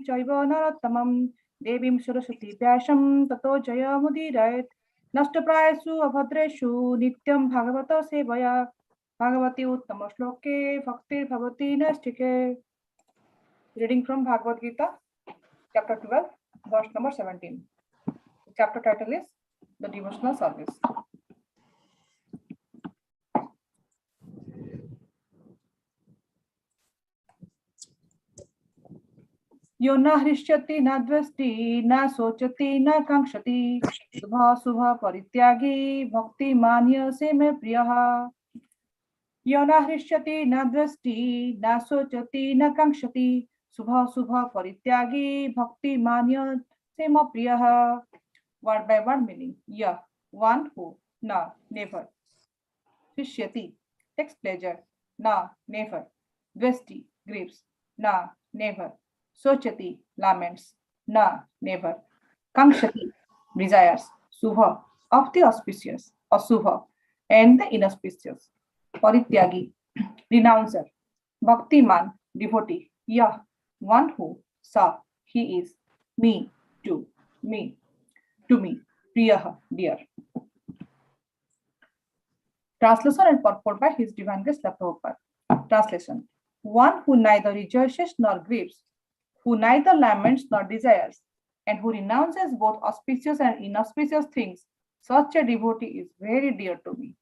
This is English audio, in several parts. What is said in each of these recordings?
chaiva narottamam devim saraswati vyasam tato jayamudirayat nashtaprayasu abhadreshu nityam bhagavata sevaya bhagavati uttama shloke bhakti bhavati nastike. Reading from Bhagavad Gita, chapter 12, verse number 17. The chapter title is The Devotional Service. यो न हृष्यति न द्वेष्टि न सोचति न कांक्षति शुभ परित्यागी भक्ति मान्य से मैं प्रियः. यो न हृष्यति न द्वेष्टि न सोचति न कांक्षति शुभ परित्यागी भक्ति मान्य से मैं प्रियः. Word by word meaning. Ya, one who. Na, never. Hrishyati, takes pleasure. Na, never. Dvesti, grieves. Na, never. Sochati, laments. Na, never. Kankshati, desires. Subha, of the auspicious. Asubha, and the inauspicious. Parityagi, renouncer. Bhaktiman, devotee. Ya, one who. Sa, he is. Me, to me. To me, Priyaha, dear. Translation and purport by His Divine Grace Prabhupada. Translation: one who neither rejoices nor grieves, who neither laments nor desires, and who renounces both auspicious and inauspicious things, such a devotee is very dear to me.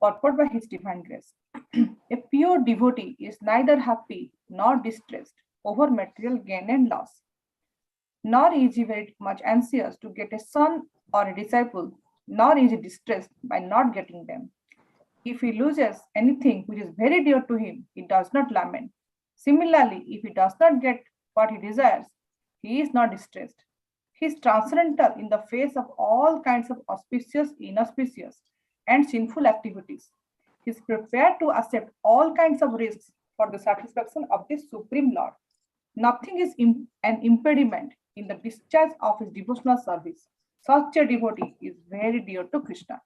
Purport by His Divine Grace. A pure devotee is neither happy nor distressed over material gain and loss, nor is he very much anxious to get a son or a disciple, nor is he distressed by not getting them. If he loses anything which is very dear to him, he does not lament. Similarly, if he does not get what he desires, he is not distressed. He is transcendental in the face of all kinds of auspicious, inauspicious, and sinful activities. He is prepared to accept all kinds of risks for the satisfaction of the Supreme Lord. Nothing is an impediment in the discharge of his devotional service. Such a devotee is very dear to Krishna.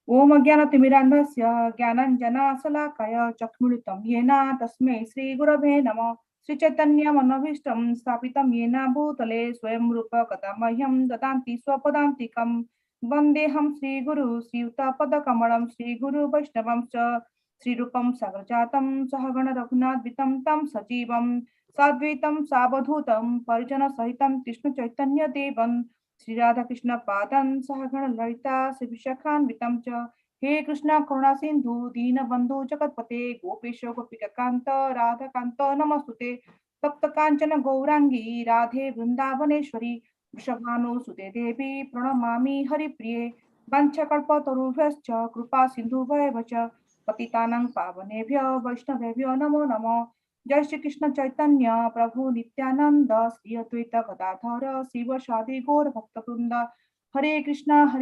Om Ajnanatimirandhasya Jnananjana Salakaya Chakmuritam Yena Tasmai Sri Gurave Namo Sri Chaitanya Manabhishtam Sthapitam Yena Bhutale Swayam Rupa Katamahyam Dadanti Swapadantikam Vandeham Sri Guru Sri Yuta Padakamalam Sri Guru Vaishnavam Cha Sri Rupam Sagrajatam Sahagana Raghunath Vitam Tam Sajivam Sadvaitam Sabadhutam Parijana Sahitam Krishna Chaitanya Devan Sri Radha Krishna Padan Sahagana Lalita Sri Vishakhan Vitam Cha He Krishna Karuna Sindhu Dina Bandhu Jagatpate Gopesha Gopika Kanta Radha Kanta Namastute Tapta Kanchana Gaurangi Radhe Vrindavaneshwari Vrishabhanu Sute Devi Pranamami Hari Priye Vancha Kalpa Tarubhyascha Krupa Sindhu Vacha Patitanang Pavanebhyo Vaishnavebhyo Namo Namo Jai Shri Krishna Chaitanya Prabhu Nityananda Sri Advaita Gadadhara Siva Shadi Gaur Bhakta Vrinda Hare Krishna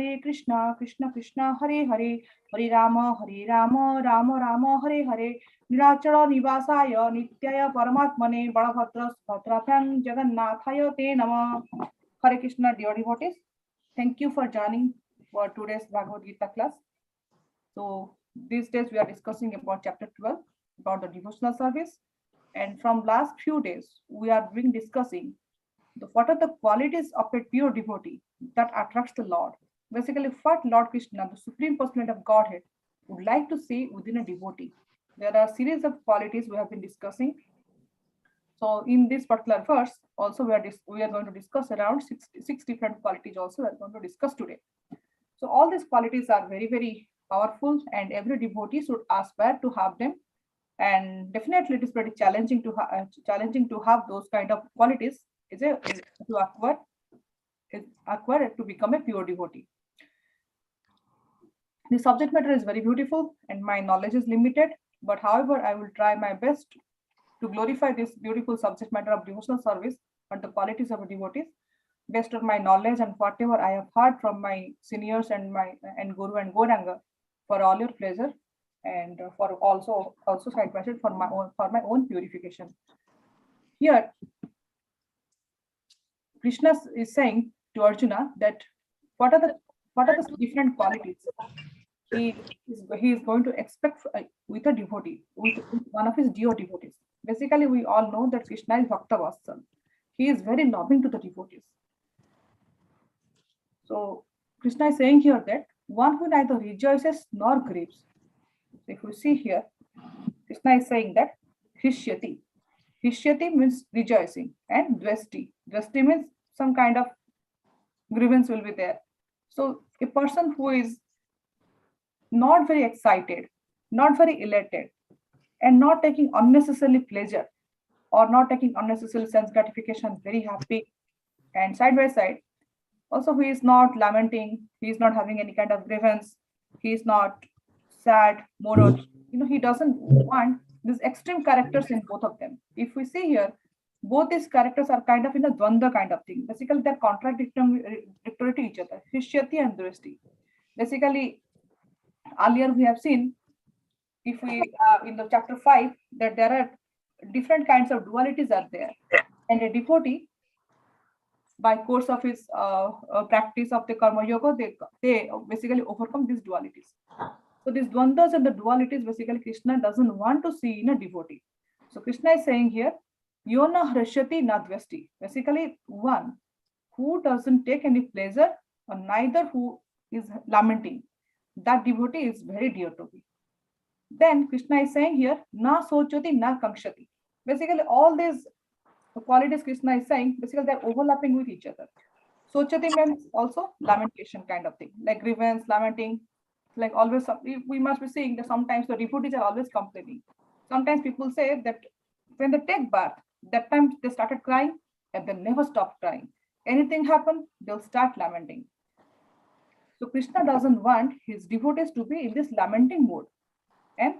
Krishna Krishna Hare Hare Hare Rama Rama Rama Hare Hare Nirachara Nivasaya Nityaya Paramatmane Balabhadra Subhadrabhyam Jagannathaya Te Nama. Hare Krishna, dear devotees. Thank you for joining for today's Bhagavad Gita class. So these days we are discussing about chapter 12, about the devotional service. And from last few days, we are discussing what are the qualities of a pure devotee that attracts the Lord. Basically, what Lord Krishna, the Supreme Personality of Godhead, would like to see within a devotee. There are a series of qualities we have been discussing. So in this particular verse, also we are going to discuss around six different qualities also we are going to discuss today. So all these qualities are very, very powerful, and every devotee should aspire to have them. And definitely it is pretty challenging to have those kind of qualities to acquire to become a pure devotee. The subject matter is very beautiful and my knowledge is limited, but however I will try my best to glorify this beautiful subject matter of devotional service and the qualities of a devotee based on my knowledge and whatever I have heard from my seniors and Guru and Gauranga, for all your pleasure, and for also side by side for my own purification. Here, Krishna is saying to Arjuna that what are the different qualities he is going to expect with a devotee, with one of his dear devotees. Basically, we all know that Krishna is Bhakta Vatsal. He is very loving to the devotees. So Krishna is saying here that one who neither rejoices nor grieves. So if we see here, Krishna is saying that Hishyati. Hishyati means rejoicing, and Dvesti. Dvesti means some kind of grievance will be there. So a person who is not very excited, not very elated, and not taking unnecessarily pleasure or not taking unnecessary sense gratification, very happy and side by side. Also, he is not lamenting, he is not having any kind of grievance, he is not sad, morose. He doesn't want these extreme characters in both of them. If we see here, both these characters are kind of in a dvanda kind of thing. Basically, they're contradictory to each other. Hishyati and Drishti. Basically, earlier we have seen, if we in the chapter 5, that there are different kinds of dualities are there, and a devotee, by course of his practice of the karma yoga, they basically overcome these dualities. So these dvandas and the dualities, basically Krishna doesn't want to see in a devotee. So Krishna is saying here, yona hrashyati nadvyasti. Basically, one who doesn't take any pleasure, or neither who is lamenting, that devotee is very dear to me. Then Krishna is saying here, na sochati na kankshati. Basically, all these qualities Krishna is saying, basically they're overlapping with each other. Sochati means also lamentation kind of thing, like grievance, lamenting, like always. We must be seeing that sometimes the devotees are always complaining. Sometimes people say that when they take bath, that time they started crying and they never stop crying. Anything happen, they'll start lamenting. So Krishna doesn't want his devotees to be in this lamenting mode. And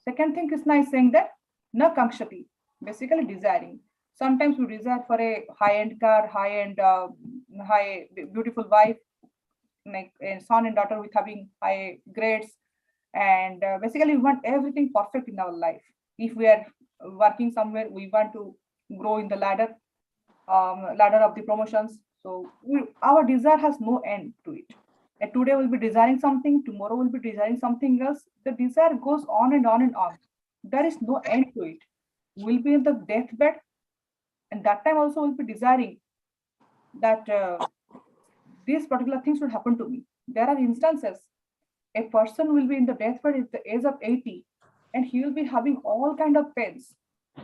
second thing Krishna is saying that na kankshati, basically desiring. Sometimes we desire for a high-end car, high-end, beautiful wife, like a son and daughter with having high grades, and basically we want everything perfect in our life. If we are working somewhere, we want to grow in the ladder of the promotions. So our desire has no end to it. And today we'll be desiring something, tomorrow we'll be desiring something else. The desire goes on and on and on. There is no end to it. We'll be in the deathbed, and that time also we'll be desiring that these particular things should happen to me. There are instances, a person will be in the deathbed at the age of 80, and he will be having all kind of pains.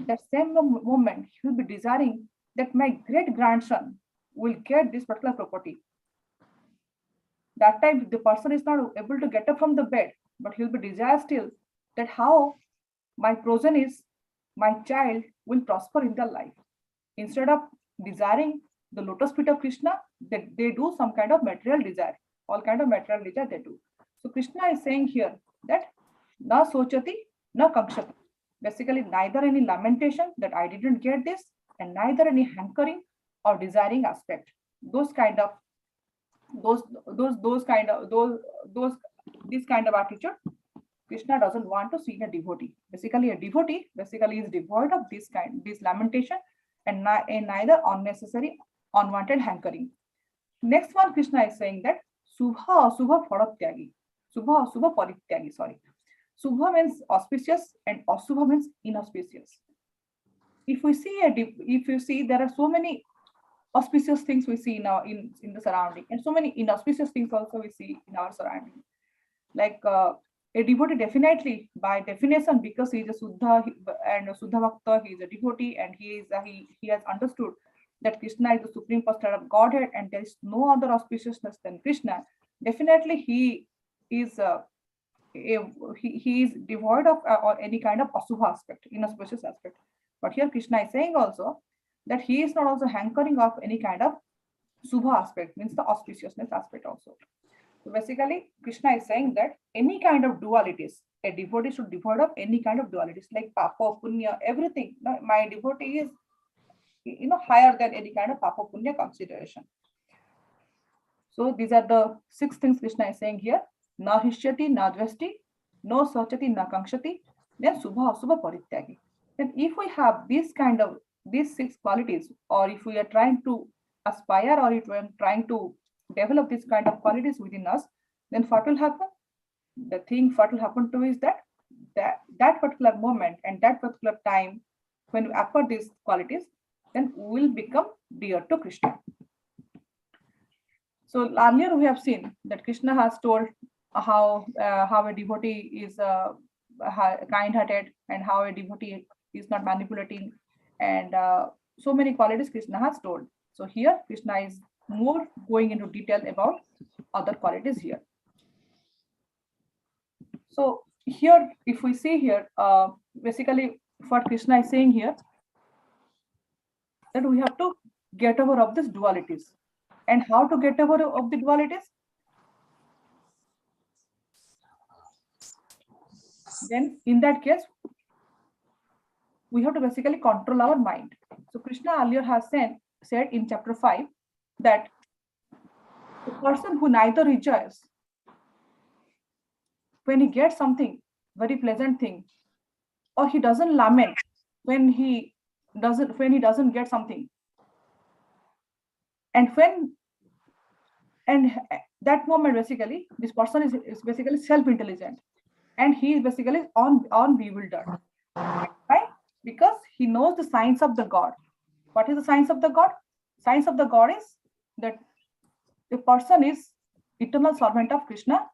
That same moment, he will be desiring that my great grandson will get this particular property. That time, the person is not able to get up from the bed, but he'll be desire still that how my progenies, my child will prosper in their life. Instead of desiring the lotus feet of Krishna, they do some kind of material desire, all kind of material desire they do. So Krishna is saying here that na sochati, na kankshati. Basically, neither any lamentation that I didn't get this, and neither any hankering or desiring aspect. Those kind of this kind of attitude Krishna doesn't want to see in a devotee. Basically, a devotee basically is devoid of this lamentation, and neither unnecessary unwanted hankering. Next one, Krishna is saying that subha asubha padatyagi. Subha asubha parityagi, sorry. Subha means auspicious and asubha means inauspicious. If you see, there are so many auspicious things we see now in the surrounding, and so many inauspicious things also we see in our surrounding. Like a devotee, definitely by definition, because he is a Suddha and a Suddha Bhakta, he is a devotee, and he has understood that Krishna is the supreme personality of Godhead, and there is no other auspiciousness than Krishna. Definitely, he is he is devoid of or any kind of asubha aspect, inauspicious aspect. But here Krishna is saying also that he is not also hankering of any kind of subha aspect, means the auspiciousness aspect also. So basically, Krishna is saying that any kind of dualities, a devotee should devoid of any kind of dualities, like papa, punya, everything. My devotee is, higher than any kind of papa, punya consideration. So these are the 6 things Krishna is saying here. Na hishyati, na dvesti, no sachati, na kankshati, then subha asubha parityagi. Then if we have these 6 qualities, or if we are trying to aspire, or if we are trying to develop this kind of qualities within us, then what will happen? the thing what will happen to is that particular moment and that particular time when we acquire these qualities, then we will become dear to Krishna. So earlier we have seen that Krishna has told how a devotee is kind-hearted and how a devotee is not manipulating, and so many qualities Krishna has told. So here Krishna is more going into detail about other qualities here. So here, if we see here, basically what Krishna is saying here, that we have to get over of these dualities. And how to get over of the dualities? Then in that case, we have to basically control our mind. So Krishna earlier has said in chapter 5 that the person who neither rejoices when he gets something, very pleasant thing, or he doesn't lament when he doesn't get something, and that moment basically this person is basically self-intelligent, and he is basically on bewildered. Right? Because he knows the signs of the God. What is the signs of the God? Signs of the God is that the person is eternal servant of Krishna,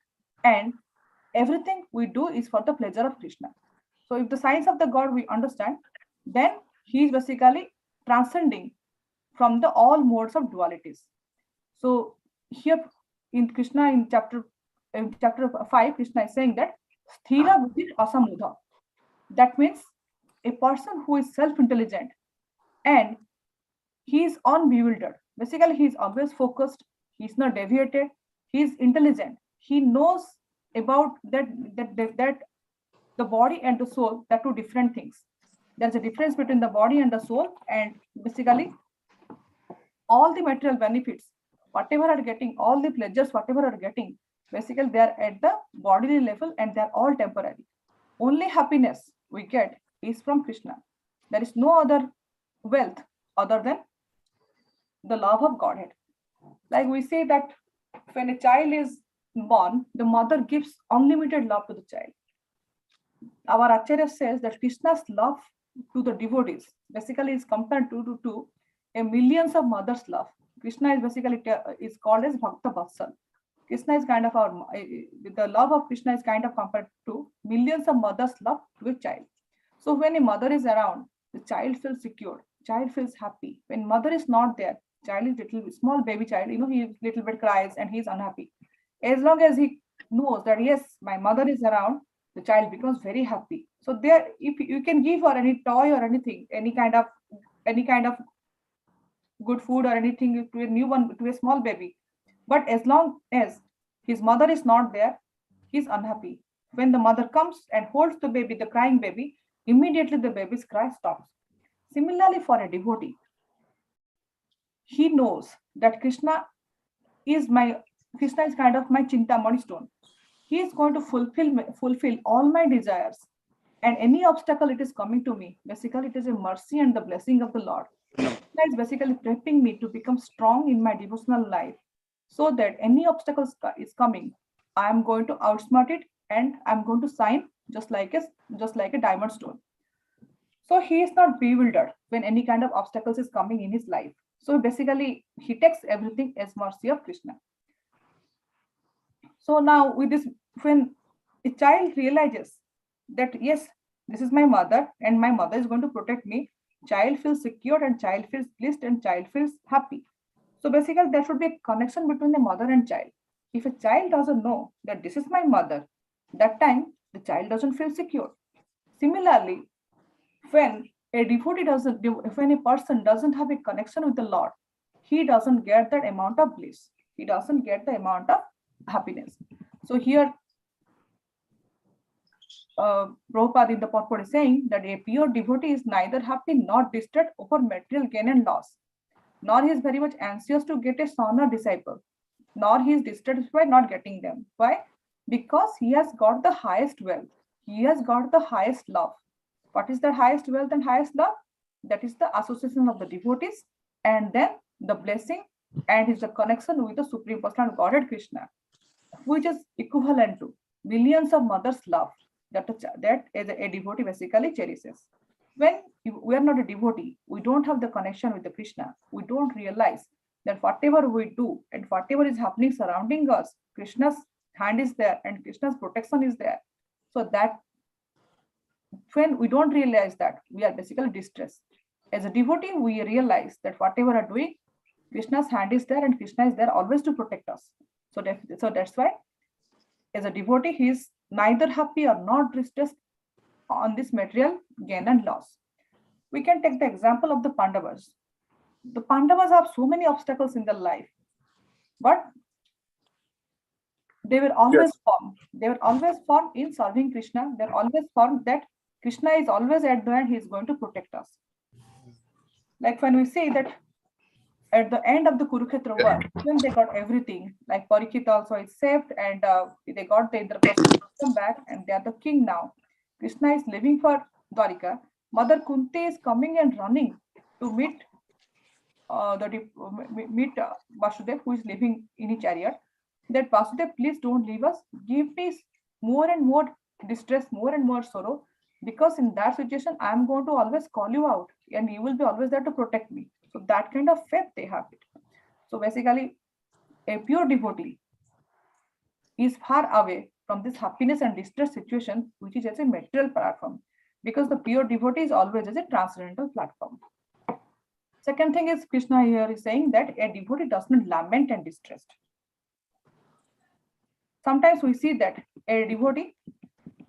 and everything we do is for the pleasure of Krishna. So if the signs of the God we understand, then he is basically transcending from the all modes of dualities. So here in Krishna in chapter 5, Krishna is saying that sthira buddhi asamudha. That means a person who is self-intelligent and he is unbewildered. Basically, he is always focused. He is not deviated. He is intelligent. He knows about that the body and the soul, that two different things. There's a difference between the body and the soul, and basically all the material benefits, whatever are getting, all the pleasures, whatever are getting, basically they are at the bodily level and they are all temporary. Only happiness we get is from Krishna. There is no other wealth other than the love of Godhead. Like we say that when a child is born, the mother gives unlimited love to the child. Our Acharya says that Krishna's love to the devotees basically is compared to a millions of mothers' love. Krishna is basically is called as Bhakta Vatsal. Krishna is kind of the love of Krishna is kind of compared to millions of mothers' love to a child. So when a mother is around, the child feels secure, child feels happy. When mother is not there, child is little small baby child, he little bit cries and he is unhappy. As long as he knows that yes, my mother is around, the child becomes very happy. So there, if you can give her any toy or anything, any kind of good food or anything to a newborn, to a small baby, but as long as his mother is not there, he's unhappy. When the mother comes and holds the baby, the crying baby, immediately the baby's cry stops. Similarly, for a devotee, he knows that Krishna is kind of my Chintamani stone. He is going to fulfill all my desires, and any obstacle it is coming to me, basically it is a mercy and the blessing of the Lord. Krishna is basically prepping me to become strong in my devotional life, so that any obstacles is coming, I am going to outsmart it and I'm going to shine just like a diamond stone. So he is not bewildered when any kind of obstacles is coming in his life. So basically he takes everything as mercy of Krishna. So now with this, when a child realizes that yes, this is my mother and my mother is going to protect me, child feels secure and child feels blessed and child feels happy. So basically there should be a connection between the mother and child. If a child doesn't know that this is my mother, that time the child doesn't feel secure. Similarly, when a person doesn't have a connection with the Lord, he doesn't get that amount of bliss. He doesn't get the amount of happiness. So here, Prabhupada in the purport is saying that a pure devotee is neither happy nor distraught over material gain and loss, nor he is very much anxious to get a son or disciple, nor he is distressed by not getting them. Why? Because he has got the highest wealth. He has got the highest love. What is the highest wealth and highest love? That is the association of the devotees, and then the blessing, and is the connection with the Supreme Personality of Godhead Krishna, which is equivalent to millions of mothers love, that a devotee basically cherishes. When we are not a devotee, we don't have the connection with the Krishna. We don't realize that whatever we do and whatever is happening surrounding us, Krishna's hand is there and Krishna's protection is there. So that when we don't realize that, we are basically distressed. As a devotee, we realize that whatever we are doing, Krishna's hand is there and Krishna is there always to protect us. So that's why, as a devotee, he is neither happy or not distressed on this material gain and loss. We can take the example of the Pandavas. The Pandavas have so many obstacles in their life, but they were always firm. They were always firm in serving Krishna. They're always firm that Krishna is always at the end, he is going to protect us. Like when we say that at the end of the Kurukshetra war, when they got everything, like Parikshit also is saved and they got the Indraprastha back and they are the king now. Krishna is leaving for Dwarika. Mother Kunti is coming and running to meet Vasudev, who is living in a chariot. That Vasudev, please don't leave us. Give me more and more distress, more and more sorrow, because in that situation, I am going to always call you out and you will be always there to protect me. So that kind of faith they have it. So basically, a pure devotee is far away from this happiness and distress situation, which is as a material platform, because the pure devotee is always as a transcendental platform. Second thing is, Krishna here is saying that a devotee does not lament and distress. Sometimes we see that a devotee,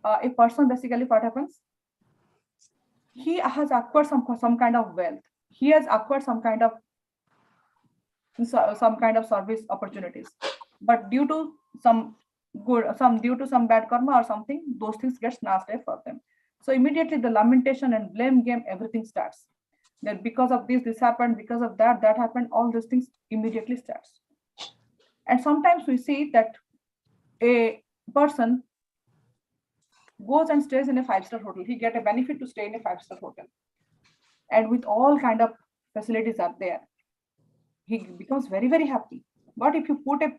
a person, basically what happens, he has acquired some kind of wealth, he has acquired some kind of service opportunities, but due to some bad karma or something, those things get snatched away for them. So immediately the lamentation and blame game, everything starts. That because of this happened, because of that happened, all those things immediately starts. And sometimes we see that a person goes and stays in a 5-star hotel. He get a benefit to stay in a 5-star hotel, and with all kind of facilities are there, he becomes very, very happy. But if you put a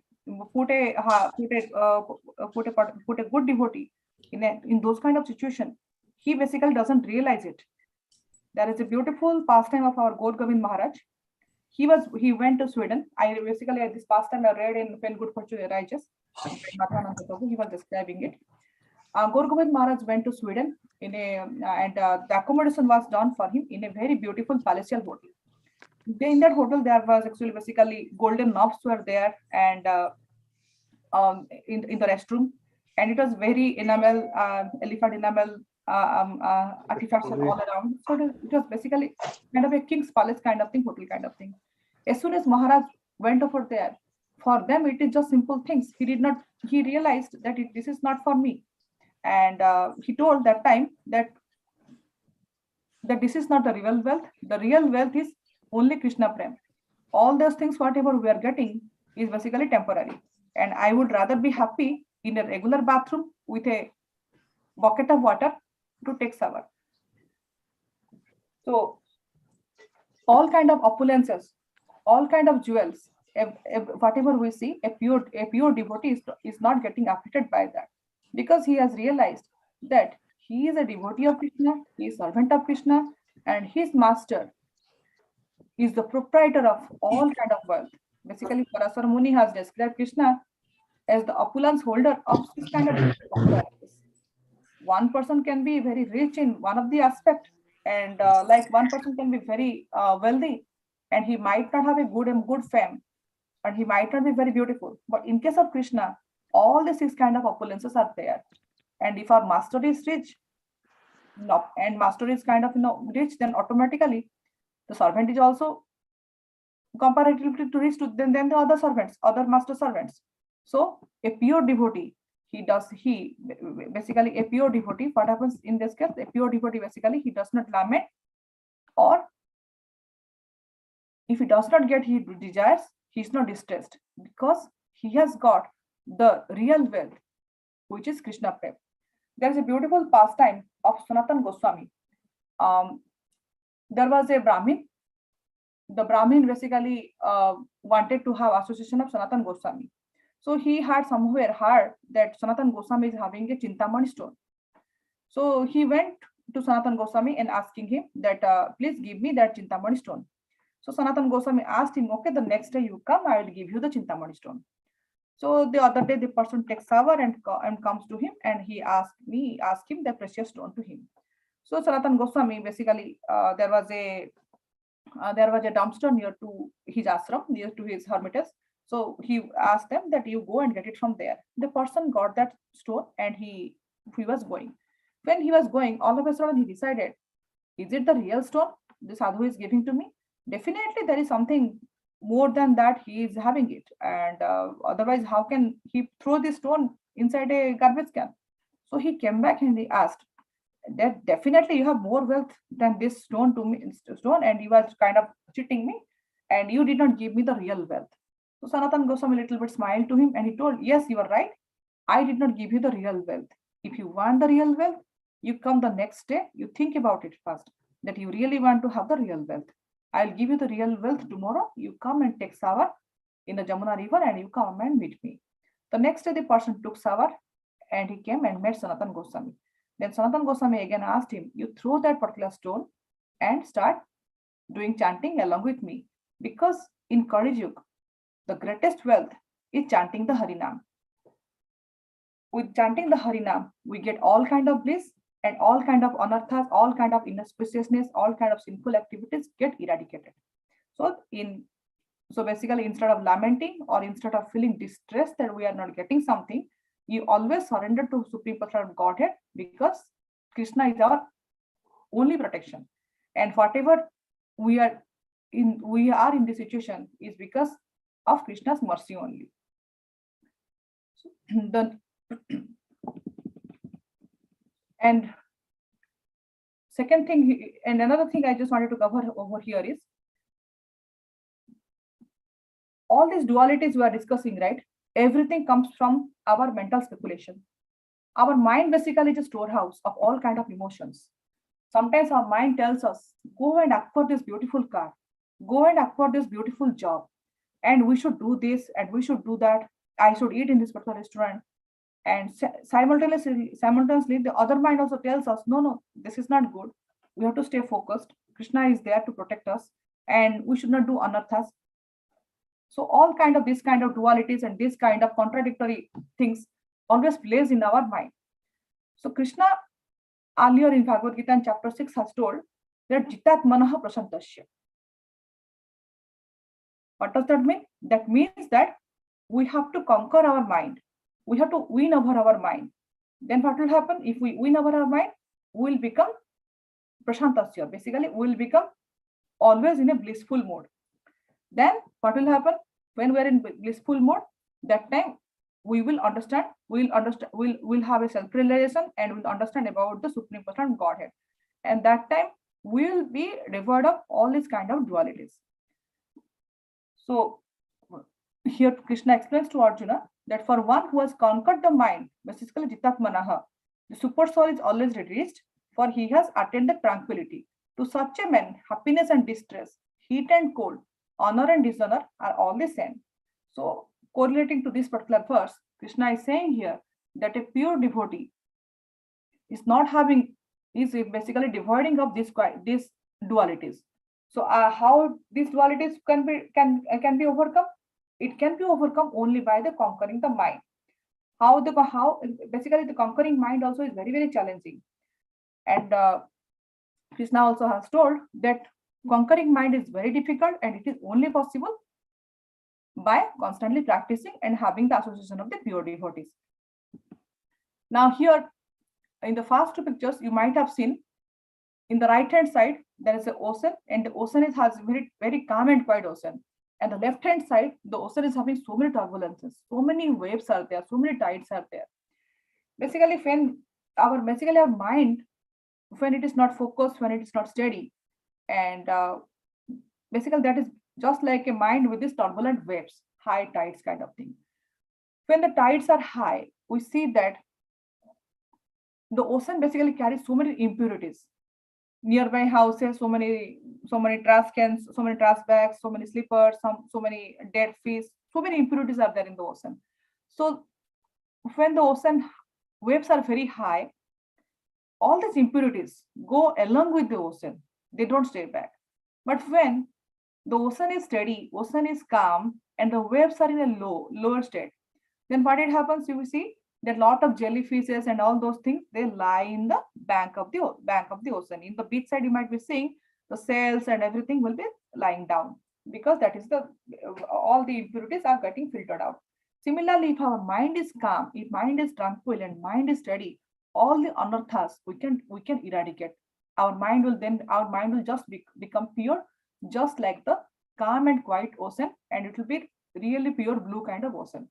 good devotee in those kind of situation, he basically doesn't realize it. There is a beautiful pastime of our Gaur Govind Maharaj. He went to Sweden. This pastime I read in When Good Fortune Arises. He was describing it. Gaur Govind Maharaj went to Sweden and the accommodation was done for him in a very beautiful palatial hotel. In that hotel, there was basically golden knobs were there and in the restroom, and it was very enamel, elephant enamel artifacts all around. So it was basically kind of a king's palace kind of thing, hotel kind of thing. As soon as Maharaj went over there, for them it is just simple things. He realized that this is not for me, and he told that time that this is not the real wealth. The real wealth is only Krishna Prem. All those things, whatever we are getting, is basically temporary. And I would rather be happy in a regular bathroom with a bucket of water to take shower. So all kind of opulences, all kind of jewels, whatever we see, a pure devotee is not getting affected by that, because he has realized that he is a devotee of Krishna, he is servant of Krishna, and his master is the proprietor of all kind of wealth. Basically, Parasar Muni has described Krishna as the opulence holder of this kind of opulence. One person can be very rich in one of the aspect, and like one person can be very wealthy, and he might not have a good fame, and he might not be very beautiful. But in case of Krishna, all the 6 kind of opulences are there. And if our master is rich, and master is kind of rich, then automatically the servant is also comparatively to rich than the other servants, other master servants. So a pure devotee, basically a pure devotee, what happens in this case? A pure devotee, basically, he does not lament, or if he does not get his desires, he is not distressed, because he has got the real wealth, which is Krishna Prem. There is a beautiful pastime of Sanatan Goswami. There was a Brahmin. The Brahmin basically wanted to have association of Sanatan Goswami. So he had somewhere heard that Sanatan Goswami is having a Chintamani stone. So he went to Sanatan Goswami and asking him that please give me that Chintamani stone. So Sanatan Goswami asked him, okay, the next day you come, I will give you the Chintamani stone. So the other day the person takes over and comes to him, and he asked him the precious stone to him. So Sanatan Goswami, basically there was a dumpster near to his ashram, near to his hermitage. So he asked them that you go and get it from there. The person got that stone and he was going. When he was going, all of a sudden he decided, is it the real stone the sadhu is giving to me? Definitely there is something more than that he is having it. And otherwise, how can he throw this stone inside a garbage can? So he came back and he asked that definitely you have more wealth than this stone to me, and you are kind of cheating me, and you did not give me the real wealth. So Sanatan Goswami a little bit smiled to him and he told, yes, you are right. I did not give you the real wealth. If you want the real wealth, you come the next day, you think about it first, that you really want to have the real wealth. I'll give you the real wealth tomorrow. You come and take shower in the Jamuna river and you come and meet me. The next day, the person took shower and he came and met Sanatan Goswami. Then Sanatan Goswami again asked him, you throw that particular stone and start doing chanting along with me. Because in Kali Yuga, the greatest wealth is chanting the Harinam. With chanting the Harinam, we get all kind of bliss and all kind of anarthas, all kind of inauspiciousness, all kind of sinful activities get eradicated. So basically, instead of lamenting or instead of feeling distressed that we are not getting something, you always surrender to Supreme Personality of Godhead, because Krishna is our only protection. And whatever we are in this situation is because of Krishna's mercy only. So and second thing, and another thing I just wanted to cover over here is all these dualities we are discussing, right? Everything comes from our mental speculation. Our mind basically is a storehouse of all kind of emotions. Sometimes our mind tells us, go and acquire this beautiful car, go and acquire this beautiful job, and we should do this and we should do that. I should eat in this particular restaurant. And simultaneously, the other mind also tells us, no, this is not good. We have to stay focused. Krishna is there to protect us, and we should not do anarthas. So all kind of this kind of dualities and this kind of contradictory things always plays in our mind. So Krishna earlier in Bhagavad Gita in chapter 6 has told that jitat manaha prasantasya. What does that mean? That means that we have to conquer our mind. We have to win over our mind. Then what will happen? If we win over our mind, we will become prasantasya. Basically, we will become always in a blissful mode. Then what will happen? When we are in blissful mode, that time we will understand, we'll have a self-realization and we'll understand about the Supreme Personality Godhead. And that time we will be devoid of all these kind of dualities. So here Krishna explains to Arjuna that for one who has conquered the mind, basically jitat manaha, the super soul is always reduced, for he has attained the tranquility. To such a man, happiness and distress, heat and cold, honor and dishonor are all the same. So correlating to this particular verse, Krishna is saying here that a pure devotee is basically devoiding of these dualities. So how these dualities can be overcome? It can be overcome only by the conquering the mind. How basically the conquering mind also is very, very challenging. And Krishna also has told that conquering mind is very difficult, and it is only possible by constantly practicing and having the association of the pure devotees. Now here in the first two pictures, you might have seen in the right hand side there is an ocean, and the ocean has very, very calm and quiet ocean. And the left hand side, the ocean is having so many turbulences, so many waves are there, so many tides are there. Basically, when our mind, when it is not focused, when it is not steady, and basically that is just like a mind with these turbulent waves, high tides kind of thing. When the tides are high, we see that the ocean basically carries so many impurities. Nearby houses, so many trash cans, so many trash bags, so many slippers, so many dead fish, so many impurities are there in the ocean. So when the ocean waves are very high, all these impurities go along with the ocean. They don't stay back. But when the ocean is steady, ocean is calm, and the waves are in a lower state, then what it happens, you will see that lot of jellyfishes and all those things, they lie in the bank of the ocean. In the beach side, you might be seeing the sails and everything will be lying down, because that is the all the impurities are getting filtered out. Similarly, if our mind is calm, if mind is tranquil and mind is steady, all the anarthas we can eradicate. Our mind will just become pure, just like the calm and quiet ocean, and it will be really pure blue kind of ocean,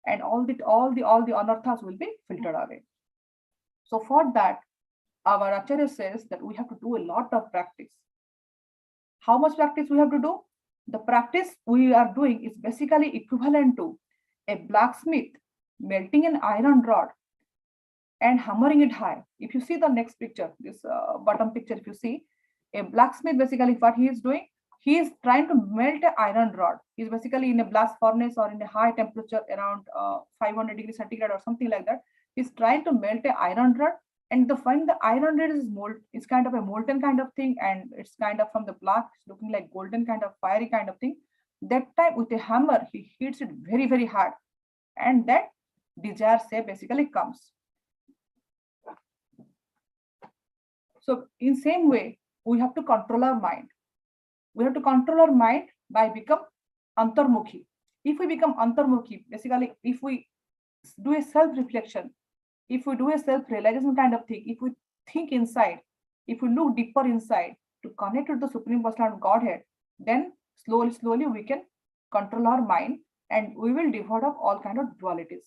and all the anarthas will be filtered away. So for that, our acharya says that we have to do a lot of practice. How much practice we have to do? The practice we are doing is basically equivalent to a blacksmith melting an iron rod and hammering it high. If you see the next picture, this bottom picture, if you see, a blacksmith, basically what he is doing, he is trying to melt an iron rod. He's basically in a blast furnace or in a high temperature around 500 degrees centigrade or something like that. He's trying to melt an iron rod, and when the iron rod is it's kind of a molten kind of thing, and it's kind of from the black, it's looking like golden kind of fiery kind of thing. That time with a hammer, he hits it very, very hard, and that desire say basically comes. So in same way, we have to control our mind. We have to control our mind by become antarmukhi. If we become antarmukhi, basically, if we do a self-reflection, if we do a self-realization kind of thing, if we think inside, if we look deeper inside to connect to the Supreme Personality of Godhead, then slowly we can control our mind, and we will devoid of all kind of dualities.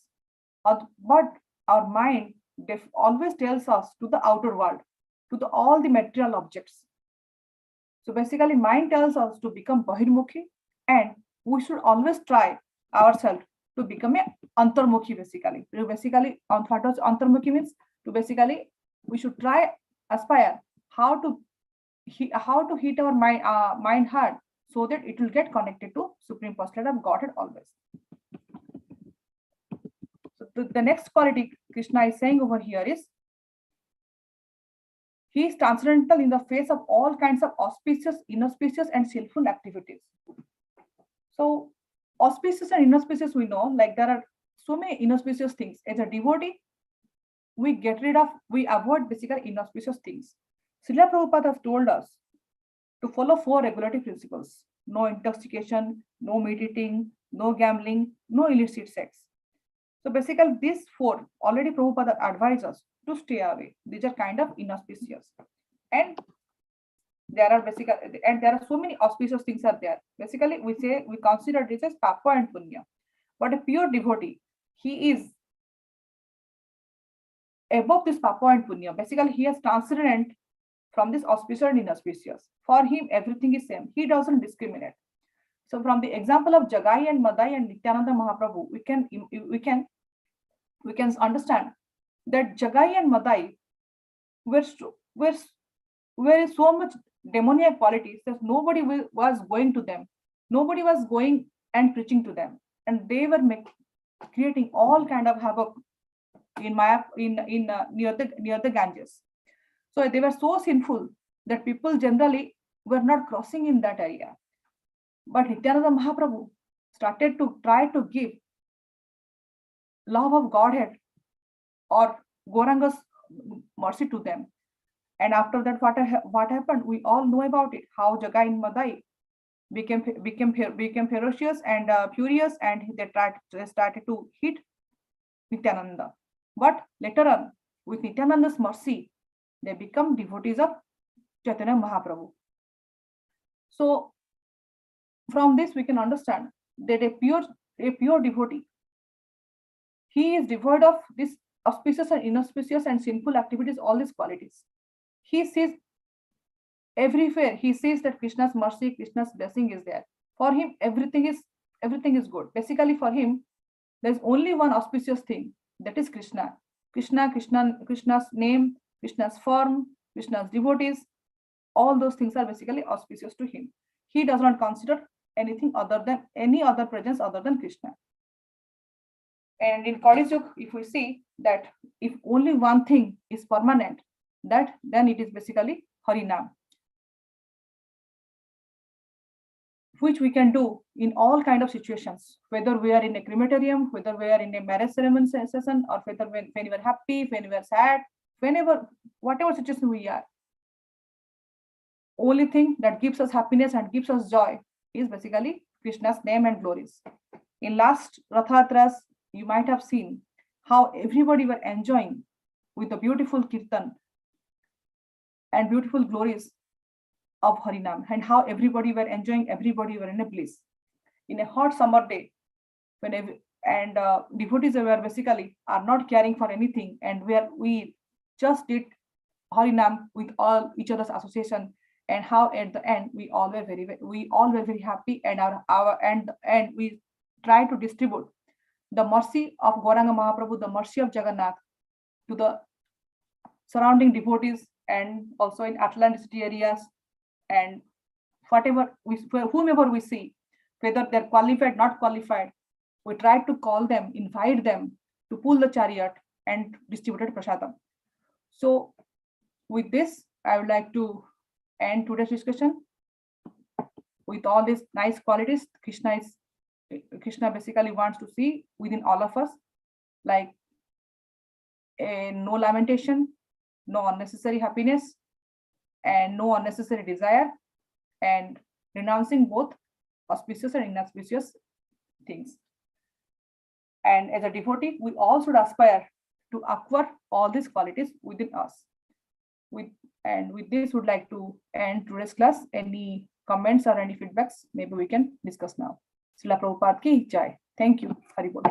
But our mind always tells us to the outer world, to all the material objects. So basically, mind tells us to become Bahirmukhi, and we should always try ourselves to become a Antarmukhi, basically. Basically, what does Antarmukhi means? To basically, we should try, aspire how to hit our mind hard, so that it will get connected to Supreme Personality of Godhead always. So the next quality Krishna is saying over here is, he is transcendental in the face of all kinds of auspicious, inauspicious, and skillful activities. So, auspicious and inauspicious, we know, like there are so many inauspicious things. As a devotee, we avoid basically inauspicious things. Srila Prabhupada has told us to follow 4 regulative principles: no intoxication, no meat eating, no gambling, no illicit sex. So basically, these 4 already Prabhupada advised us to stay away. These are kind of inauspicious, and there are so many auspicious things are there. Basically, we consider this as papa and punya. But a pure devotee, he is above this papa and punya. Basically, he is transcendent from this auspicious and inauspicious. For him, everything is same. He doesn't discriminate. So from the example of Jagai and Madai and Nityananda Mahaprabhu, we can understand that Jagai and Madai were so much demoniac qualities that nobody was going to them. Nobody was going and preaching to them, and they were creating all kind of havoc in near the Ganges. So they were so sinful that people generally were not crossing in that area. But Nityananda Mahaprabhu started to try to give love of Godhead or Gauranga's mercy to them. And after that, what happened? We all know about it. How Jagai and Madai became ferocious and furious, and they started to hit Nityananda. But later on, with Nityananda's mercy, they become devotees of Chaitanya Mahaprabhu. So from this, we can understand that a pure devotee, he is devoid of this auspicious and inauspicious and sinful activities, all these qualities. He sees everywhere. He sees that Krishna's mercy, Krishna's blessing is there. For him, everything is good. Basically, for him, there's only one auspicious thing, that is Krishna. Krishna's name, Krishna's form, Krishna's devotees, all those things are basically auspicious to him. He does not consider anything other than any other presence other than Krishna. And in Kali Yuga, if we see that if only one thing is permanent, then it is basically Harinam, which we can do in all kind of situations, whether we are in a crematorium, whether we are in a marriage ceremony session, or whether when we are happy, when we are sad, whenever, whatever situation we are. Only thing that gives us happiness and gives us joy is basically Krishna's name and glories. In last Rathayatras, you might have seen how everybody were enjoying with the beautiful kirtan and beautiful glories of Harinam, and how everybody were enjoying, everybody were in a bliss. In a hot summer day, when devotees were basically are not caring for anything, and we just did Harinam with all each other's association, and how at the end we all were very happy, and and we try to distribute the mercy of Gauranga Mahaprabhu, the mercy of Jagannath to the surrounding devotees, and also in Atlanticity areas, and whomever we see, whether they're qualified, not qualified, we try to call them, invite them to pull the chariot and distribute prasadam. So with this, I would like to end today's discussion with all these nice qualities Krishna basically wants to see within all of us, like no lamentation, no unnecessary happiness, and no unnecessary desire, and renouncing both auspicious and inauspicious things. And as a devotee, we all should aspire to acquire all these qualities within us. With this, would like to end today's class. Any comments or any feedbacks, maybe we can discuss now. Srila Prabhupada ki jai. Thank you. Hari Bol.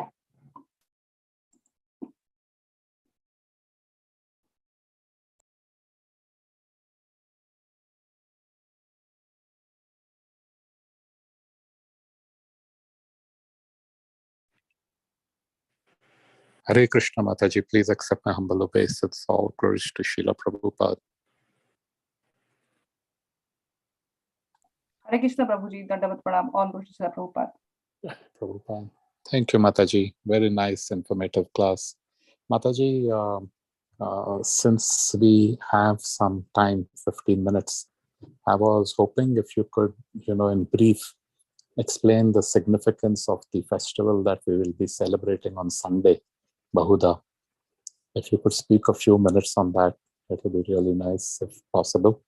Hare Krishna Mataji, please accept my humble obeisance. All glories to Srila Prabhupada. Hare Krishna Prabhuji, Dandavat Pranam, all glories to Srila Prabhupada. Prabhupada. Thank you, Mataji. Very nice, informative class. Mataji, since we have some time, 15 minutes, I was hoping if you could, in brief, explain the significance of the festival that we will be celebrating on Sunday, Bahuda. If you could speak a few minutes on that, that would be really nice, if possible.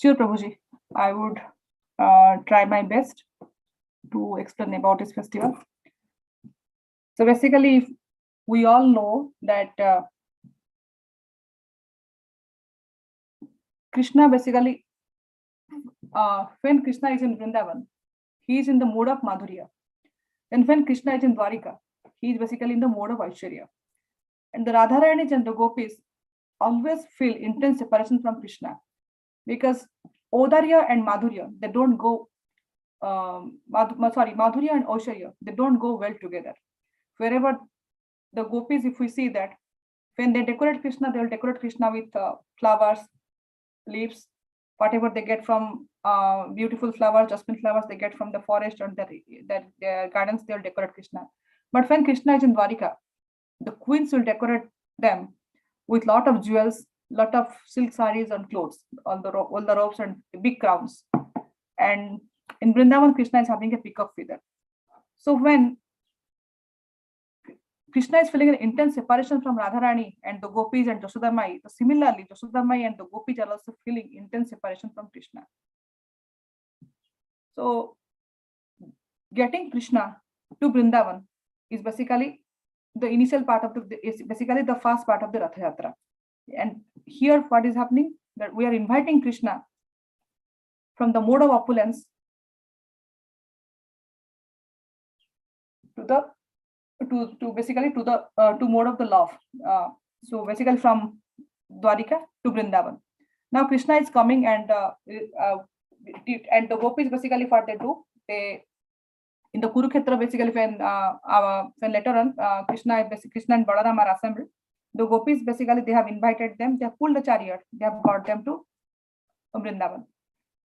Sure, Prabhuji. I would try my best to explain about this festival. So basically, we all know that Krishna basically, when Krishna is in Vrindavan, he is in the mode of Madhurya. And when Krishna is in Dwarika, he is basically in the mode of Aishwarya. And the Radharani and the Gopis always feel intense separation from Krishna, because Odarya and Madhurya, they don't go, Madhurya and Aishwarya, they don't go well together. Wherever the Gopis, if we see that, when they decorate Krishna, they will decorate Krishna with flowers, leaves, whatever they get from beautiful flowers, jasmine flowers they get from the forest or their gardens, they will decorate Krishna. But when Krishna is in Dwarika, the queens will decorate them with lot of jewels, lot of silk sarees and clothes, all the robes and big crowns. And in Vrindavan, Krishna is having a peacock feather. So when Krishna is feeling an intense separation from Radharani and the Gopis and Jasodamai, similarly, Jasodamai and the Gopis are also feeling intense separation from Krishna. So getting Krishna to Vrindavan is basically the initial part of basically the first part of the Rath Yatra. And here what is happening, that we are inviting Krishna from the mode of opulence to mode of the love. So basically from Dwarika to Vrindavan. Now Krishna is coming, and the Gopis basically what they do, they in the Kurukshetra, basically when later on Krishna and Balaram are assembled, the Gopis basically they have invited them, they have pulled the chariot, they have brought them to Vrindavan.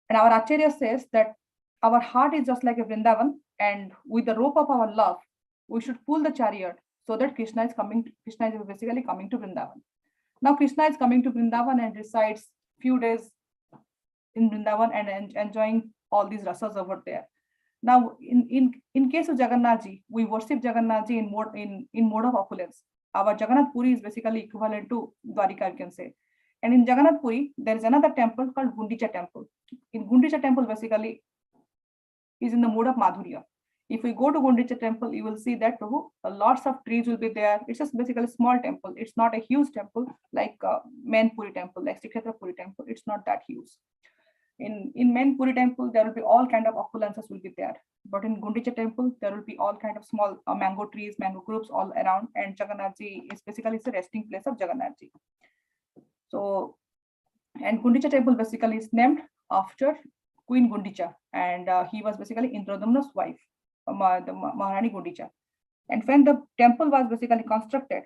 And our Acharya says that our heart is just like a Vrindavan, and with the rope of our love, we should pull the chariot so that Krishna is basically coming to Vrindavan. Now Krishna is coming to Vrindavan and resides few days in Vrindavan and enjoying all these rasas over there. Now, in case of Jagannathji, we worship Jagannathji in mode of opulence. Our Jagannath Puri is basically equivalent to Dwarika, you can say. And in Jagannath Puri, there is another temple called Gundicha temple. In Gundicha temple, basically, is in the mode of Madhurya. If we go to Gundicha temple, you will see that lots of trees will be there. It's just basically a small temple. It's not a huge temple like main Puri temple, like Srikshetra Puri temple. It's not that huge. In main Puri temple, there will be all kind of opulences will be there. But in Gundicha temple, there will be all kind of small mango trees, mango groups all around. And Jagannathji is basically the resting place of Jagannathji. So, and Gundicha temple basically is named after Queen Gundicha, and he was basically Indradumna's wife, the Maharani Gundicha. And when the temple was basically constructed,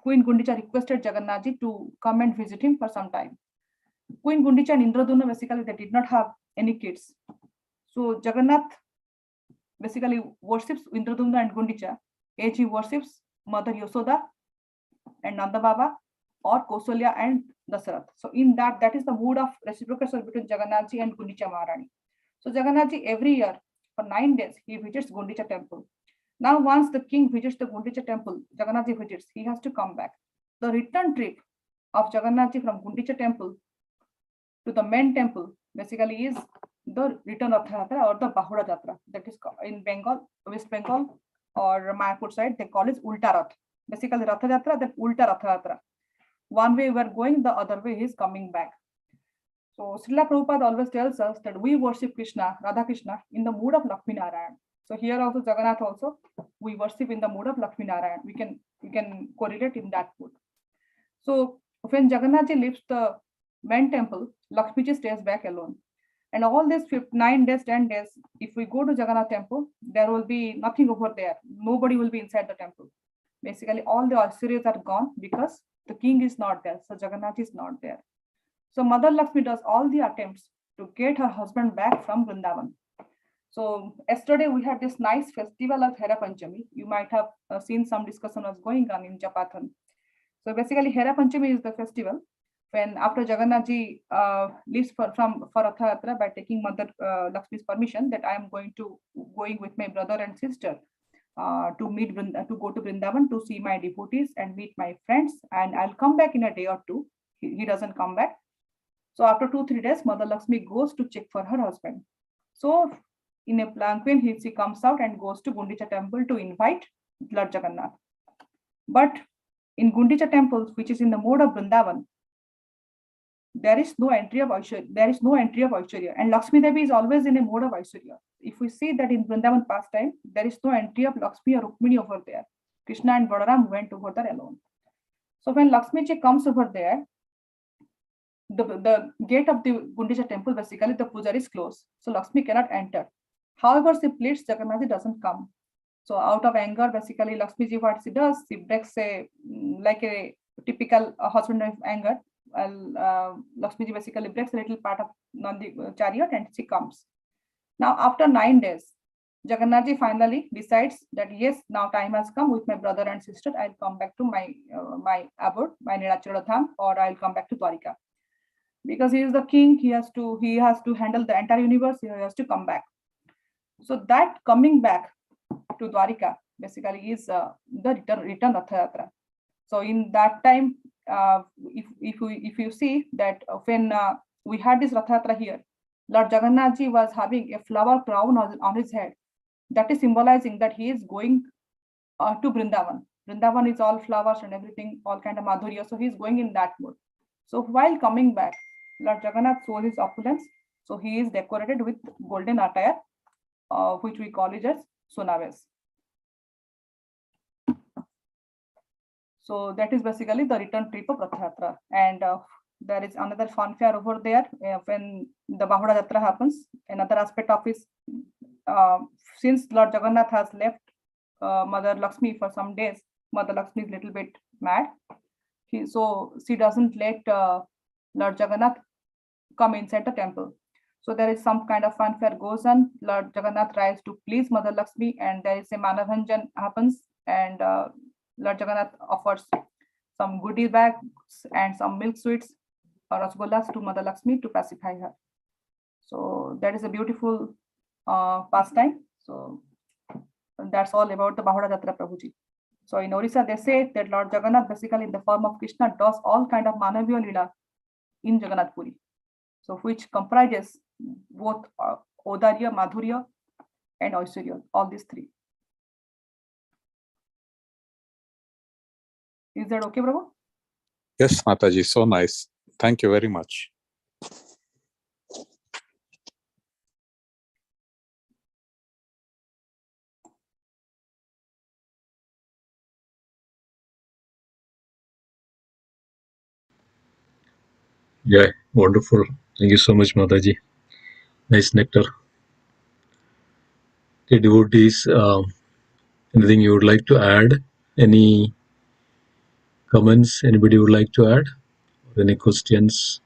Queen Gundicha requested Jagannathji to come and visit him for some time. Queen Gundicha and Indradumna basically they did not have any kids. So Jagannath basically worships Indradumna and Gundicha. He worships Mother Yasoda and Nanda Baba or Kausalya and Dasarath. So in that is the mood of reciprocation between Jagannathji and Gundicha Maharani. So Jagannathji every year for 9 days he visits Gundicha temple. Now once the king visits the Gundicha temple, Jagannathji visits, he has to come back. The return trip of Jagannathji from Gundicha temple to the main temple basically is the return Rath Yatra or the Bahura Yatra. That is in Bengal, West Bengal or Mayapur side, they call it Ulta Rath. Basically Rath Yatra, then Ulta Rath Yatra. One way we are going, the other way he is coming back. So Srila Prabhupada always tells us that we worship Krishna, Radha Krishna, in the mood of Lakshmi Narayan. So here also Jagannath also, we worship in the mood of Lakshmi Narayan. We can correlate in that mood. So when Jagannathji leaves the main temple, Lakshmiji stays back alone. And all these 9 days, 10 days, if we go to Jagannath temple, there will be nothing over there. Nobody will be inside the temple. Basically, all the Aishwaryas are gone because the king is not there. So Jagannath is not there. So Mother Lakshmi does all the attempts to get her husband back from Vrindavan. So yesterday we had this nice festival of Hera Panchami. You might have seen some discussion was going on in Japathan. So basically Hera Panchami is the festival when after Jagannathji leaves for Rath Yatra by taking Mother Lakshmi's permission that I am going with my brother and sister to go to Vrindavan to see my devotees and meet my friends, and I'll come back in a day or two. He doesn't come back. So after 2-3 days, Mother Lakshmi goes to check for her husband. So in a palanquin, she comes out and goes to Gundicha temple to invite Lord Jagannath. But in Gundicha temple, which is in the mode of Vrindavan, there is no entry of Aishwarya. And Lakshmi Devi is always in a mode of Aishwarya. If we see that in Vrindavan pastime, there is no entry of Lakshmi or Rukmini over there. Krishna and Balaram went over there alone. So when Lakshmi ji comes over there, the gate of the Gundicha temple, basically the puja is closed. So Lakshmi cannot enter. However, she pleads, Jagannath doesn't come. So out of anger, basically Lakshmi ji, what she does, she breaks like a typical husband of anger. Lakshmi ji basically breaks a little part of Nandi chariot and she comes. Now after 9 days, Jagannath ji finally decides that yes, now time has come with my brother and sister. I'll come back to my abode, my Nilachara Dham, or I'll come back to Dwarika. Because he is the king, he has to handle the entire universe. He has to come back. So that coming back to Dwarika basically is the return Rath Yatra. So in that time, if you see that when we had this Rath Yatra here, Lord Jagannath ji was having a flower crown on his head. That is symbolizing that he is going to Vrindavan. Vrindavan is all flowers and everything, all kind of madhurya. So he is going in that mood. So while coming back, Lord Jagannath shows his opulence. So he is decorated with golden attire, which we call it as Sonaves. So that is basically the return trip of Rath Yatra. And there is another fanfare over there when the Bahura Yatra happens. Another aspect of is since Lord Jagannath has left Mother Lakshmi for some days, Mother Lakshmi is a little bit mad. So she doesn't let Lord Jagannath come inside the temple. So there is some kind of fanfare goes on. Lord Jagannath tries to please Mother Lakshmi, and there is a Manabhanjan happens, and Lord Jagannath offers some goodie bags and some milk sweets or rasgullas to Mother Lakshmi to pacify her. So that is a beautiful pastime. So that's all about the Bahuda Jatra Prabhuji. So in Orissa, they say that Lord Jagannath, basically in the form of Krishna, does all kind of Manaviya Lila in Jagannath Puri. So which comprises both Odarya, Madhurya, and Aishwarya, all these three. Is that okay, Prabhu? Yes, Mataji, so nice. Thank you very much. Yeah, wonderful. Thank you so much, Mataji. Nice nectar. Okay, devotees, anything you would like to add? Any comments anybody would like to add? Or any questions?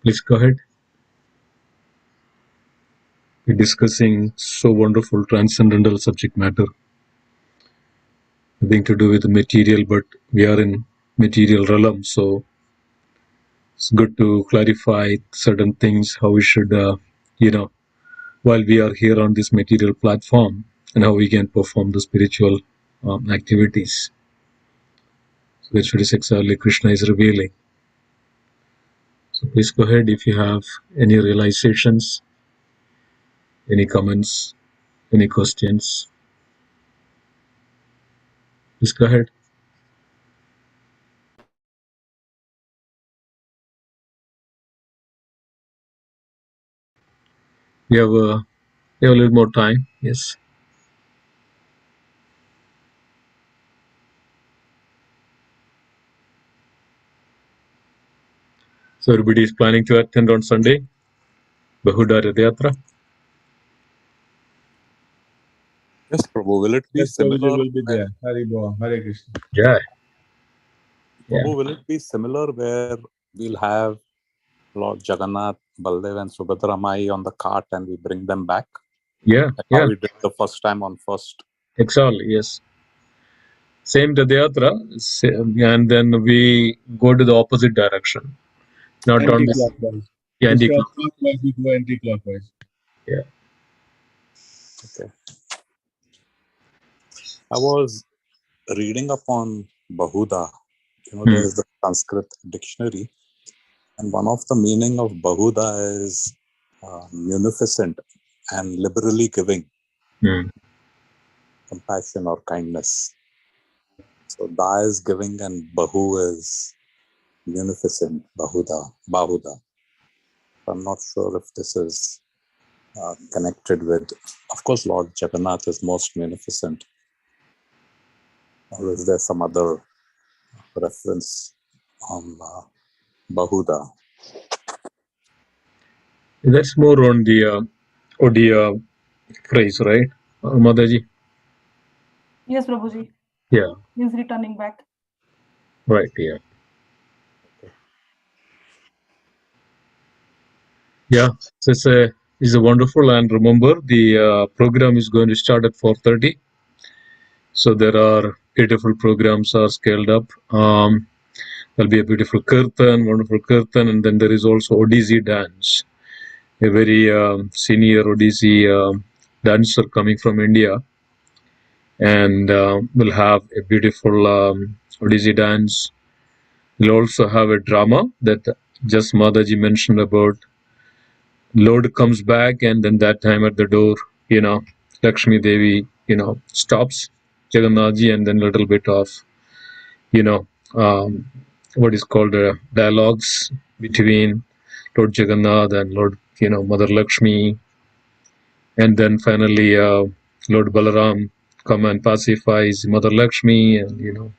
Please go ahead. We're discussing so wonderful transcendental subject matter. Nothing to do with the material, but we are in material realm, so it's good to clarify certain things, how we should, while we are here on this material platform, and how we can perform the spiritual activities. So that's what is exactly Krishna is revealing. So please go ahead if you have any realizations, any comments, any questions. Please go ahead. We have a little more time. Yes. So everybody is planning to attend on Sunday, Bahuda Rath Yatra. Yes, Prabhu, will it be Yes, similar? Prabhuji will be there. Hare Krishna. Yeah. Prabhu, will it be similar where we'll have Lord Jagannath, Baldev, and Subhadra Mai on the cart and we bring them back? Yeah. Like Yeah. how we did the first time on first. Exactly. Yes. Same Rath Yatra, and then we go to the opposite direction. Not on this. Anti-clockwise. Yeah, Instead of clockwise, we go anti-clockwise. Yeah. Okay. I was reading upon Bahuda. There's the Sanskrit dictionary, and one of the meaning of Bahuda is munificent and liberally giving, compassion or kindness. So Da is giving and Bahu is munificent, Bahuda. I'm not sure if this is connected with, of course, Lord Jagannath is most munificent. Or is there some other reference on Bahuda? That's more on the Odia phrase, right, Mataji? Yes, Prabhuji. Yeah. He's returning back. Right. Yeah. Yeah. So it's a wonderful, and remember the program is going to start at 4:30. So there are beautiful programs are scaled up. There'll be a beautiful wonderful kirtan, and then there is also Odissi dance. A very senior Odissi dancer coming from India, and we'll have a beautiful Odissi dance. We'll also have a drama that just Mataji mentioned about. Lord comes back, and then that time at the door, Lakshmi Devi, stops Jagannathji, and then a little bit of, what is called dialogues between Lord Jagannath and Lord, Mother Lakshmi, and then finally Lord Balaram come and pacifies Mother Lakshmi, and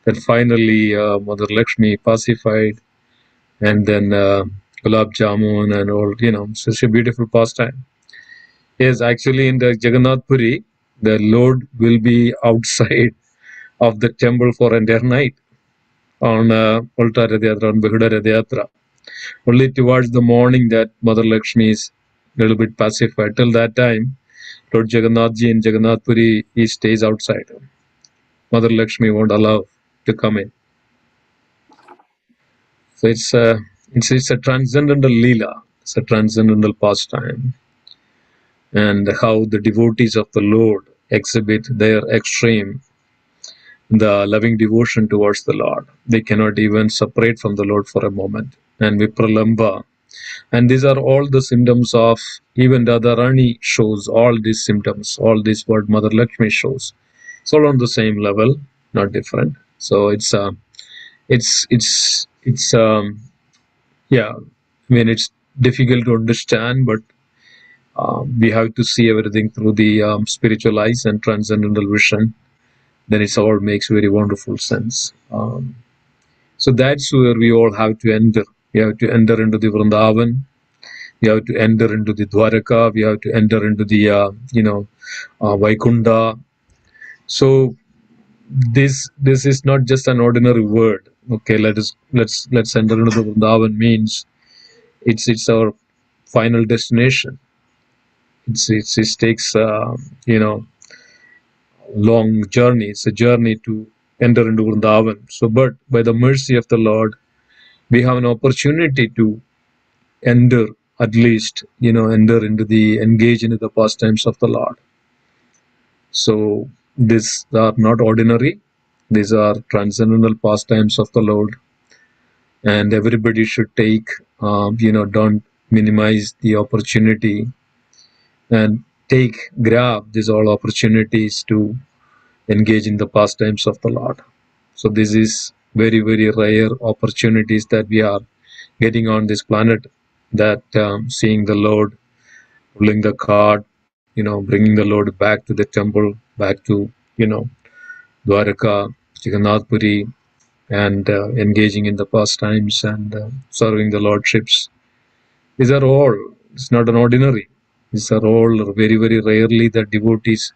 then finally Mother Lakshmi pacified, and then Gulab Jamun and all, such a beautiful pastime. Yes, actually in the Jagannath Puri, the Lord will be outside of the temple for entire night on Ulta Rath Yatra, on Bahuda Rath Yatra. Only towards the morning that Mother Lakshmi is a little bit pacified. Till that time, Lord Jagannath Ji in Jagannath Puri, he stays outside. Mother Lakshmi won't allow to come in. So it's a transcendental leela. It's a transcendental pastime, and how the devotees of the Lord exhibit their extreme, the loving devotion towards the Lord. They cannot even separate from the Lord for a moment. And Vipralamba. And these are all the symptoms of, even Radharani shows all these symptoms, all this what Mother Lakshmi shows. It's all on the same level, not different. So it's yeah, I mean, it's difficult to understand, but we have to see everything through the spiritual eyes and transcendental vision. Then it all makes very wonderful sense. So that's where we all have to enter. We have to enter into the Vrindavan. We have to enter into the Dwaraka. We have to enter into the Vaikunda. So this is not just an ordinary word. Okay, let's enter into the Vrindavan means it's our final destination. It takes long journey. It's a journey to enter into Vrindavan. So, but by the mercy of the Lord, we have an opportunity to enter, at least, enter into engage into the pastimes of the Lord. So these are not ordinary. These are transcendental pastimes of the Lord. And everybody should take, don't minimize the opportunity and grab these all opportunities to engage in the pastimes of the Lord. So this is very, very rare opportunities that we are getting on this planet, that seeing the Lord, pulling the cart, bringing the Lord back to the temple, back to, Dwaraka, Jagannath Puri, and engaging in the pastimes and serving the lordships. These are all, it's not an ordinary. These are all very, very rarely that devotees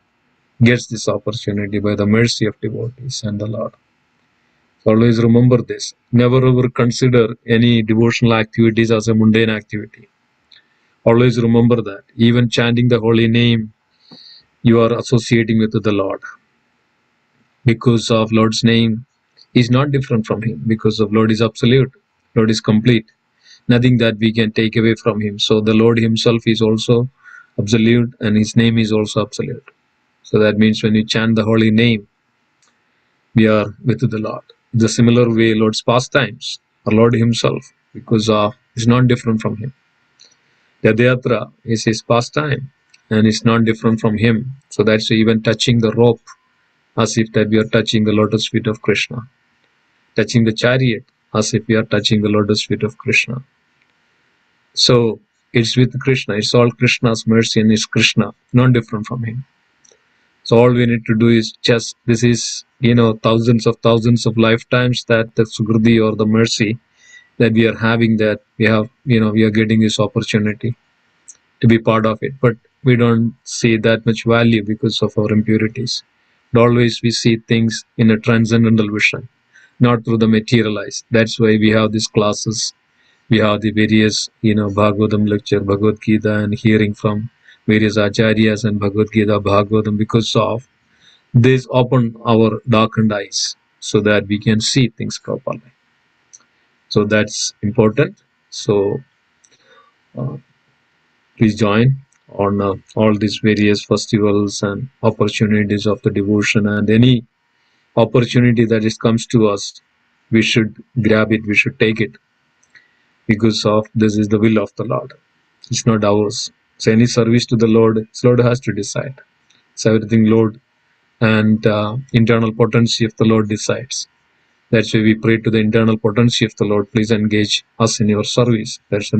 gets this opportunity by the mercy of devotees and the Lord. So always remember this. Never ever consider any devotional activities as a mundane activity. Always remember that. Even chanting the holy name, you are associating with the Lord. Because of Lord's name is not different from Him. Because of Lord is absolute. Lord is complete. Nothing that we can take away from Him. So the Lord Himself is also absolute, and His name is also absolute. So that means when you chant the holy name, we are with the Lord. In the similar way, Lord's pastimes, our Lord Himself, because it's not different from Him. Yadayatra is His pastime, and it's not different from Him. So that's even touching the rope, as if that we are touching the lotus feet of Krishna. Touching the chariot, as if we are touching the lotus feet of Krishna. So it's with Krishna. It's all Krishna's mercy, and it's Krishna, not different from Him. So all we need to do is just, this is, thousands of lifetimes that the Sukriti or the mercy that we are having, that we are getting this opportunity to be part of it. But we don't see that much value because of our impurities. But always we see things in a transcendental vision, not through the materialized. That's why we have these classes. We have the various, Bhagavatam lecture, Bhagavad Gita, and hearing from various acharyas and Bhagavad Gita, Bhagavatam, because of this open our darkened eyes so that we can see things properly. So that's important. So please join on all these various festivals and opportunities of the devotion, and any opportunity that comes to us, we should grab it, we should take it, because of this is the will of the Lord. It's not ours. So any service to the Lord has to decide. So everything Lord and internal potency of the Lord decides. That's why we pray to the internal potency of the Lord, please engage us in your service. That's the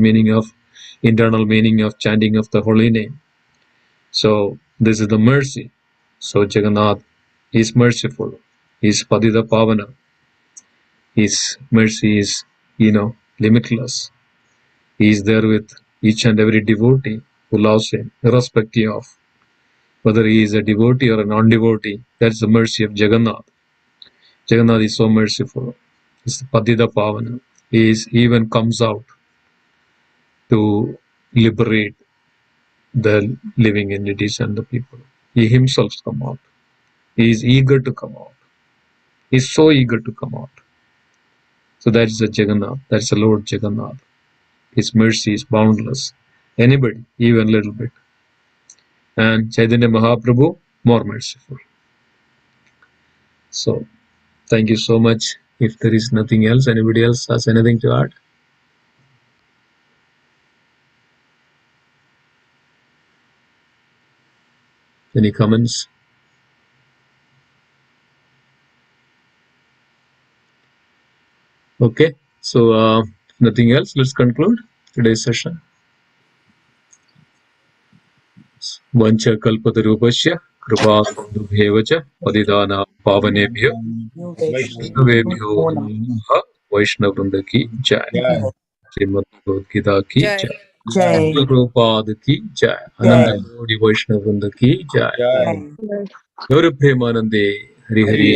internal meaning of chanting of the holy name. So this is the mercy. So Jagannath is merciful. He is Padita Pavana. His mercy is, limitless. He is there with each and every devotee who loves Him, irrespective of whether he is a devotee or a non-devotee. That's the mercy of Jagannath. Jagannath is so merciful. It's Padita Pavana. He even comes out to liberate the living entities and the people. He himself come out. He is eager to come out. He is so eager to come out. So that is the Jagannath. That is the Lord Jagannath. His mercy is boundless. Anybody, even a little bit. And Chaitanya Mahaprabhu, more merciful. So, thank you so much. If there is nothing else, anybody else has anything to add? Any comments? Okay, so nothing else. Let's conclude today's session. Vancha kalpatarupasya kripa sindhubheva padidana pavanebhyo vaishnavebhyo namaha Vaishnavrinda ki jai. Srimad Bhagavad Gita ki jai. Jai. Prabhupada ki jai. Ananda Gaudi Vaishnavrinda ki jai. Gauri Premanande Hari Hari.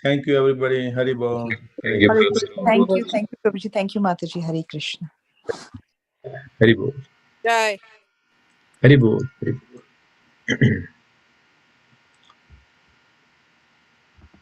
Thank you, everybody. Hari Bol. Thank you, Thank you, Prabhuji. Thank you, Mataji. Hare Krishna. Hari Bol. Jai. Hari Bol. Hari Bol.